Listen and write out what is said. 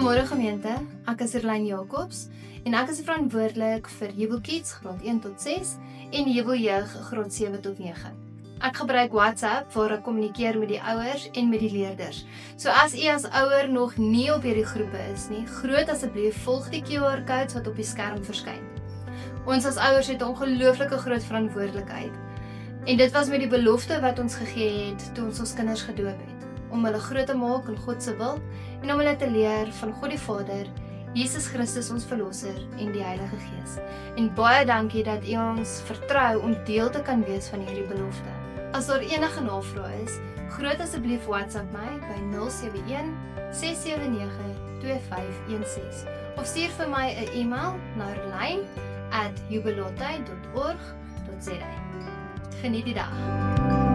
Goeiemôre gemeente, ek is Erlyn Jacobs en ek is verantwoordelik vir Jubelkids graad 1 tot 6 en Jubeljeug graad 7 tot 9. Ek gebruik WhatsApp waar ek kommunikeer met die ouers en met die leerders. So as u as ouer nog nie op hierdie groepe is nie, groot asseblief volg die QR-codes wat op die skerm verskyn. Ons as ouers het 'n ongelooflike groot verantwoordelikheid. En dit was met die belofte wat ons gegee het toe ons kinders gedoop het, om hulle groot te maak in God se wil en om hulle te leer van God die Vader, Jesus Christus ons Verlosser en die Heilige Gees. En baie dankie dat u ons vertrou om deel te kan wees van hierdie belofte. As daar enige navrae is, groot asseblief WhatsApp my by 071 679 2516 of stuur vir my 'n e-mail na erlyn@jubelotte.org.za. Geniet die dag.